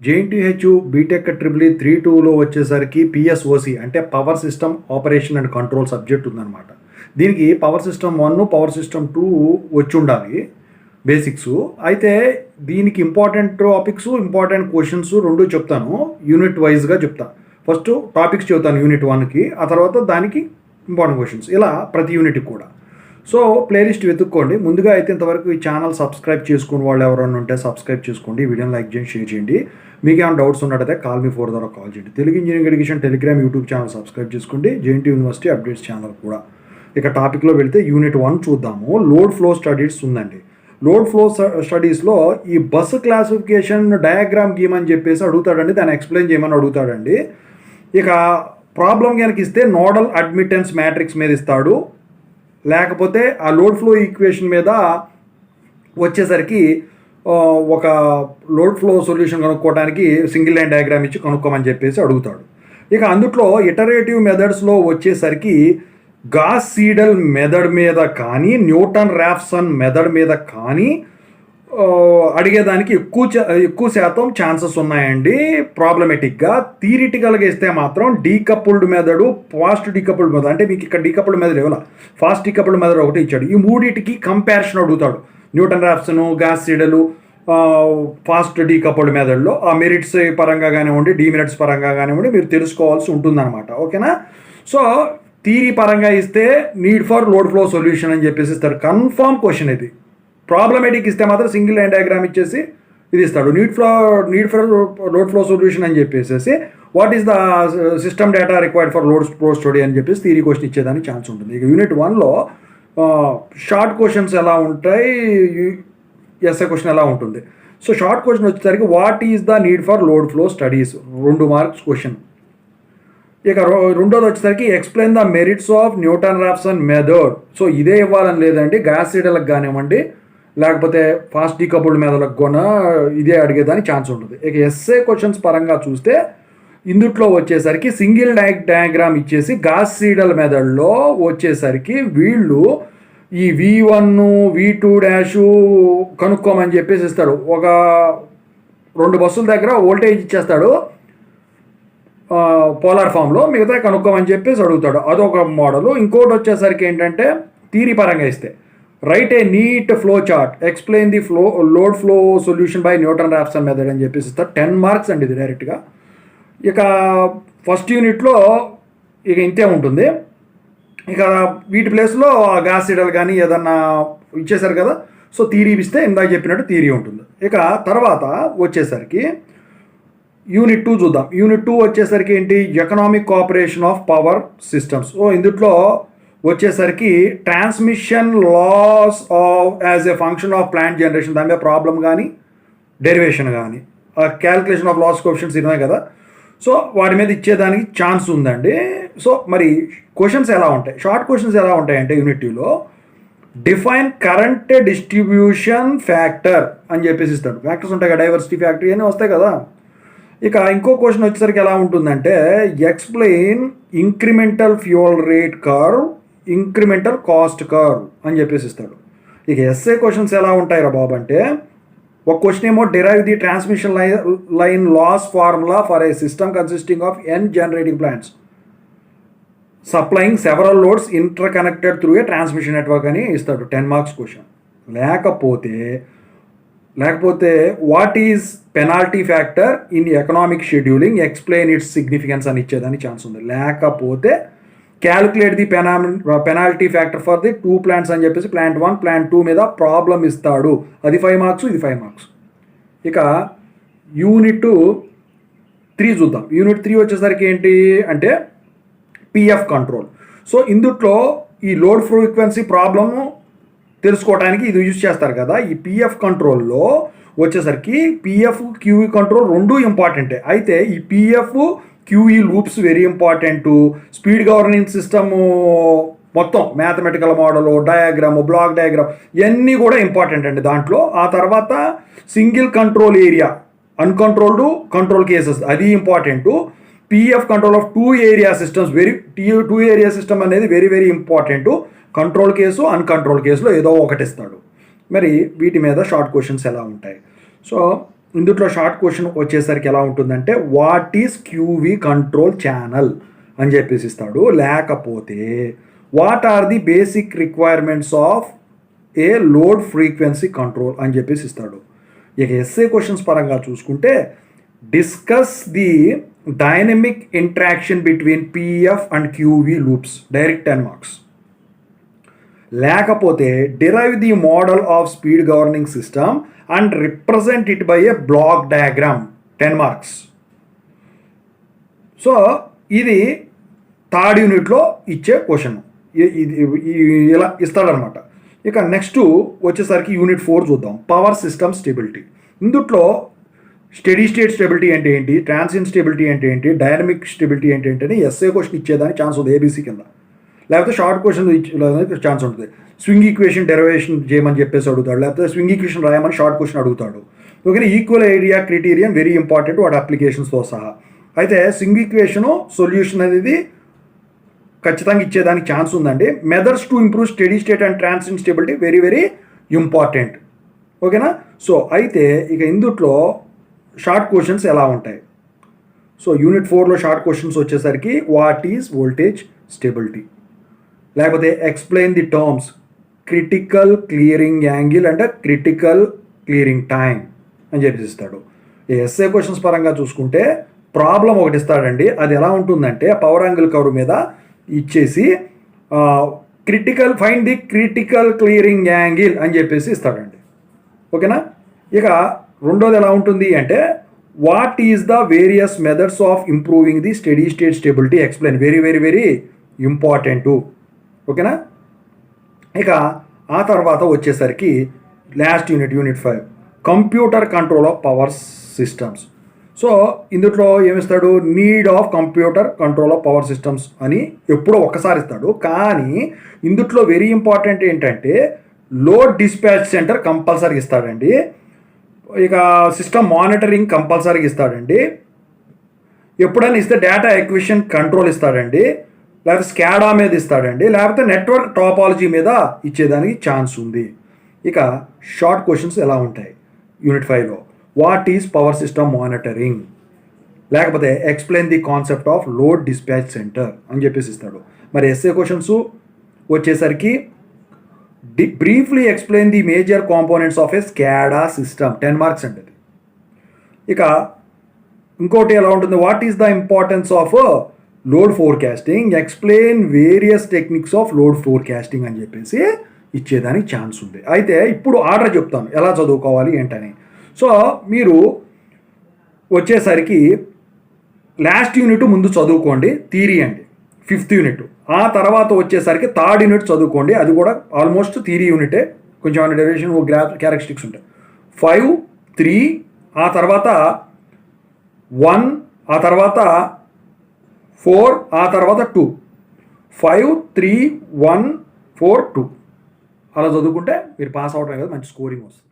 JNTH BTech triple 3-2లో వచ్చేసరికి పిఎస్ఓసి అంటే power system operation and control subject ఉందన్నమాట. దీనికి పవర్ సిస్టమ్ 1, పవర్ సిస్టమ్ 2 వచ్చి ఉండాలి బేసిక్స్. అయితే దీనికి ఇంపార్టెంట్ టాపిక్స్, ఇంపార్టెంట్ క్వశ్చన్స్ రెండు చెప్తాను, యూనిట్ వైజ్గా చెప్తాను. ఫస్ట్ టాపిక్స్ చెప్తాను యూనిట్ 1కి, ఆ తర్వాత దానికి ఇంపార్టెంట్ క్వశ్చన్స్, ఇలా ప్రతి యూనిట్కి కూడా. సో ప్లేలిస్ట్ వెతుక్కోండి. ముందుగా అయితే ఇంతవరకు ఈ ఛానల్ సబ్స్క్రైబ్ చేసుకుని వాళ్ళు ఎవరైనా ఉంటే సబ్స్క్రైబ్ చేసుకోండి, వీడియోని లైక్ చేయండి, షేర్ చేయండి. మీకు ఏమైనా డౌట్స్ ఉన్నట్టయితే కాల్ మీ 4 ద్వారా కాల్ చేయండి. Telugu engineering education Telegram YouTube channel subscribe చేసుకోండి, జేఎన్టీ యూనివర్సిటీ అప్డేట్స్ ఛానల్ కూడా. ఇక టాపిక్లో వెళ్తే యూనిట్ 1 చూద్దాము. లోడ్ ఫ్లో స్టడీస్ ఉందండి. లోడ్ ఫ్లో స్టడీస్లో ఈ బస్సు క్లాసిఫికేషన్ డయాగ్రామ్ గీమని చెప్పేసి అడుగుతాడండి, దాన్ని ఎక్స్ప్లెయిన్ చేయమని అడుగుతాడండి. ఇక ప్రాబ్లం కనుక ఇస్తే నోడల్ అడ్మిటెన్స్ మ్యాట్రిక్స్ మీద ఇస్తాడు, లేకపోతే ఆ లోడ్ ఫ్లో ఈక్వేషన్ మీద వచ్చేసరికి ఒక లోడ్ ఫ్లో సొల్యూషన్ కనుక్కోవడానికి సింగిల్ లైన్ డయాగ్రామ్ ఇచ్చి కనుక్కోమని చెప్పేసి అడుగుతాడు. ఇక అందుట్లో ఇటరేటివ్ మెథడ్స్లో వచ్చేసరికి గాస్ సీడెల్ మెథడ్ మీద కానీ న్యూటన్ రాఫ్సన్ మెథడ్ మీద కానీ అడిగేదానికి ఎక్కువ శాతం ఛాన్సెస్ ఉన్నాయండి ప్రాబ్లమేటిక్గా. థియరిటికల్గా ఇస్తే మాత్రం decoupled method, fast decoupled method, అంటే మీకు ఇక్కడ డీకపుల్డ్ మెథడ్ ఇవ్వాల, ఫాస్ట్ డీకపుల్డ్ మెథడ్ ఒకటి ఇచ్చాడు. ఈ మూడింటికి కంపారిజన్ అడుగుతాడు. Newton Raphson, Gauss Seidel, fast decoupled మెథడ్లో ఆ మెరిట్స్ పరంగా కానివ్వండి, డీమెరిట్స్ పరంగా కానివ్వండి మీరు తెలుసుకోవాల్సి ఉంటుందన్నమాట. ఓకేనా? సో థియరీ పరంగా ఇస్తే need for load flow solution అని చెప్పేసి ఇస్తారు, కన్ఫామ్ క్వశ్చన్ ఇది. ప్రాబ్లమేటిక్ ఇస్తే మాత్రం సింగిల్ లైన్ డయాగ్రామ్ ఇచ్చేసి ఇది ఇస్తాడు, need for load flow solution అని చెప్పేసి what is the system data required for load flow study అని చెప్పేసి థియరీ క్వశ్చన్ ఇచ్చేదానికి ఛాన్స్ ఉంటుంది. ఇక యూనిట్ 1లో షార్ట్ క్వశ్చన్స్ ఎలా ఉంటాయి, ఎస్ఏ క్వశ్చన్ ఎలా ఉంటుంది. సో షార్ట్ క్వశ్చన్ వచ్చేసరికి what is the need for load flow studies, 2 marks question. ఇక రెండోది వచ్చేసరికి explain the merits of Newton Raphson method. So ఇదే ఇవ్వాలని లేదండి, గాస్ సీడెల్కి కానివ్వండి, లేకపోతే ఫాస్ట్ డీకపుల్డ్ మెథడ్లకు కూడా ఇదే అడిగేదానికి ఛాన్స్ ఉంటుంది. ఇక ఎస్ఏ క్వశ్చన్స్ పరంగా చూస్తే ఇందుట్లో వచ్చేసరికి సింగిల్ డయాగ్రామ్ ఇచ్చేసి గాస్ సీడెల్ మెథడ్లో వచ్చేసరికి వీళ్ళు ఈ V1, V2 కనుక్కోమని చెప్పేసి ఇస్తాడు. ఒక 2 బస్సుల దగ్గర వోల్టేజ్ ఇచ్చేస్తాడు పోలార్ ఫామ్లో, మిగతా కనుక్కోమని చెప్పేసి అడుగుతాడు, అదొక మోడలు. ఇంకోటి వచ్చేసరికి ఏంటంటే థియరీ పరంగా ఇస్తే write a neat flow chart, explain the load flow solution by Newton Raphson method అని చెప్పేసి ఇస్తారు. 10 మార్క్స్ అండి ఇది డైరెక్ట్గా. ఇక ఫస్ట్ యూనిట్లో ఇక ఇంతే ఉంటుంది. ఇక వీటి ప్లేస్లో గాస్ సీడెల్ కానీ ఏదన్నా ఇచ్చేసారు కదా, సో థియరీ ఇస్తే ఇందాక చెప్పినట్టు థియరీ ఉంటుంది. ఇక తర్వాత వచ్చేసరికి యూనిట్ 2 చూద్దాం. యూనిట్ 2 వచ్చేసరికి ఏంటి, economic cooperation of power systems. So ఇందులో వచ్చేసరికి transmission loss of as a function of plant generation, దాని మీద ప్రాబ్లం కానీ డెరివేషన్ కానీ క్యాలిక్యులేషన్ ఆఫ్ లాస్ కోఎఫిషియెంట్స్ ఉన్నాయి కదా, సో వాటి మీద ఇచ్చేదానికి ఛాన్స్ ఉందండి. సో మరి క్వశ్చన్స్ ఎలా ఉంటాయి, షార్ట్ క్వశ్చన్స్ ఎలా ఉంటాయంటే యూనిట్ 2లో డిఫైన్ కరెంట్ డిస్ట్రిబ్యూషన్ ఫ్యాక్టర్ అని చెప్పేసి ఇస్తాడు. ఫ్యాక్టర్స్ ఉంటాయి కదా, డైవర్సిటీ ఫ్యాక్టర్ ఇవన్నీ వస్తాయి కదా. ఇక ఇంకో క్వశ్చన్ వచ్చేసరికి ఎలా ఉంటుందంటే explain incremental fuel rate curve, incremental cost curve అని చెప్పేసి ఇస్తాడు. ఇక ఎస్ఏ క్వశ్చన్స్ ఎలా ఉంటాయి రా బాబు అంటే, ఒక క్వశ్చన్ ఏమో derive the transmission line loss formula for a system consisting of n generating plants supplying several loads interconnected through a transmission network అని ఇస్తాడు, 10 మార్క్స్ క్వశ్చన్. లేకపోతే what is penalty factor in economic scheduling, explain its significance అని ఇచ్చేదానికి chance ఉంది. లేకపోతే calculate the penalty factor for the 2 plants అని చెప్పేసి plant 1, plant 2 మీద ప్రాబ్లం ఇస్తాడు, అది 5 మార్క్స్, ఇది 5 మార్క్స్. ఇక యూనిట్ 3 చూద్దాం. యూనిట్ 3 వచ్చేసరికి ఏంటి అంటే పిఎఫ్ కంట్రోల్. సో ఇందుట్లో ఈ లోడ్ ఫ్రీక్వెన్సీ ప్రాబ్లము తెలుసుకోవడానికి ఇది యూజ్ చేస్తారు కదా. ఈ పిఎఫ్ కంట్రోల్లో వచ్చేసరికి పిఎఫ్ క్యూఈ కంట్రోల్ 2 ఇంపార్టెంటే. అయితే ఈ PF QE loops very important. Speed governing system మొత్తం mathematical model, diagram, block diagram ఇవన్నీ కూడా ఇంపార్టెంట్ అండి దాంట్లో. ఆ తర్వాత single control area, uncontrolled control cases, అది important. PF control of 2 area systems, 2 area system అనేది very very important. Control case, uncontrol కేసులో ఏదో ఒకటి ఇస్తాడు. మరి వీటి మీద షార్ట్ క్వశ్చన్స్ ఎలా ఉంటాయి. సో ఇందులో షార్ట్ క్వశ్చన్ వచ్చేసరికి ఎలా ఉంటుందంటే what is QV control channel అని చెప్పేసి ఇస్తాడు. లేకపోతే what are the basic requirements of a load frequency control అని చెప్పేసి ఇస్తాడు. ఇక ఎస్ఏ క్వశ్చన్స్ పరంగా చూసుకుంటే discuss the dynamic interaction between PF and QV loops, direct 10 marks. లేకపోతే derive the model of speed governing system and represent it by a block diagram, 10 marks. So ఇది third యూనిట్లో ఇచ్చే క్వశ్చన్, ఇలా ఇస్తాడనమాట. ఇక next వచ్చేసరికి unit 4 చూద్దాం, power system stability. ఇందుట్లో steady state stability అంటే ఏంటి, ట్రాన్సియెంట్ స్టెబిలిటీ అంటే ఏంటి, డైనమిక్ స్టెబిలిటీ అంటే ఏంటి అని ఎస్ఏ క్వశ్చన్ ఇచ్చేదానికి ఛాన్స్ ఉంది ఏబీసీ కింద. లేకపోతే షార్ట్ క్వశ్చన్ ఇచ్చేదానికి ఛాన్స్ ఉంటుంది. స్వింగ్ ఈక్వేషన్ డెరివేషన్ చేయమని చెప్పేసి అడుగుతాడు, లేకపోతే స్వింగ్ ఈక్వేషన్ రాయమని షార్ట్ క్వశ్చన్ అడుగుతాడు. ఓకేనా, equal area criterion very important వాటి అప్లికేషన్స్తో సహా. అయితే స్వింగ్ ఈక్వేషను సొల్యూషన్ అనేది ఖచ్చితంగా ఇచ్చేదానికి ఛాన్స్ ఉందండి. Methods to improve steady state and transient stability very very important. ఓకేనా, సో అయితే ఇక ఇందుట్లో షార్ట్ క్వశ్చన్స్ ఎలా ఉంటాయి. సో యూనిట్ 4లో షార్ట్ క్వశ్చన్స్ వచ్చేసరికి వాట్ ఈజ్ వోల్టేజ్ స్టెబిలిటీ, లేకపోతే explain the terms critical clearing angle అంటే క్రిటికల్ క్లియరింగ్ టైం అని చెప్పేసి ఇస్తాడు. ఎస్ఏ క్వశ్చన్స్ పరంగా చూసుకుంటే ప్రాబ్లం ఒకటి ఇస్తాడండి. అది ఎలా ఉంటుందంటే పవర్ యాంగిల్ కర్వ్ మీద ఇచ్చేసి critical find the critical clearing angle అని చెప్పేసి ఇస్తాడండి. ఓకేనా, ఇక రెండోది ఎలా ఉంటుంది అంటే what is the various methods of improving the steady state stability explain, very very very important. ఓకేనా, ఇక ఆ తర్వాత వచ్చేసరికి last unit 5 computer control of power systems. So ఇందులో ఏమిస్తాడు, need of computer control of power systems అని ఎప్పుడో ఒక్కసారి ఇస్తాడు. కానీ ఇందులో వెరీ ఇంపార్టెంట్ ఏంటంటే లోడ్ డిస్పాచ్ సెంటర్ కంపల్సరీ ఇస్తాడండి. ఇక సిస్టమ్ మానిటరింగ్ కంపల్సరీగా ఇస్తాడండి. ఎప్పుడైనా ఇస్తే డేటా ఎక్విజిషన్ కంట్రోల్ ఇస్తాడండి, లేకపోతే స్కాడా మీద ఇస్తాడండి, లేకపోతే నెట్వర్క్ టాపాలజీ మీద ఇచ్చేదానికి ఛాన్స్ ఉంది. ఇక షార్ట్ క్వశ్చన్స్ ఎలా ఉంటాయి యూనిట్ 5లో, what is power system monitoring, లేకపోతే explain the concept of load dispatch centre అని చెప్పేసి ఇస్తాడు. మరి ఎస్ఏ క్వశ్చన్స్ వచ్చేసరికి briefly explain the major components of a SCADA system, 10 marks అండి. ఇక ఇంకోటి ఎలా ఉంటుంది, what is the importance of load forecasting, explain various techniques of load forecasting అని చెప్పేసి ఇచ్చేదానికి ఛాన్స్ ఉంది. అయితే ఇప్పుడు ఆర్డర్ చెప్తాను ఎలా చదువుకోవాలి ఏంటని. సో మీరు వచ్చేసరికి లాస్ట్ యూనిట్ ముందు చదువుకోండి, థియరీ అండి 5th యూనిట్. ఆ తర్వాత వచ్చేసరికి 3rd యూనిట్ చదువుకోండి, అది కూడా ఆల్మోస్ట్ థియరీ యూనిటే, కొంచెం ఏమైనా డెరివేషన్ క్యారెక్టరిస్టిక్స్ ఉంటాయి. 5, 3, ఆ తర్వాత 1, ఆ తర్వాత 4, ఆ తర్వాత 2, 5, 3, 1, 4, 2 అలా చదువుకుంటే మీరు పాస్ అవడం కదా, మంచి స్కోరింగ్ వస్తుంది.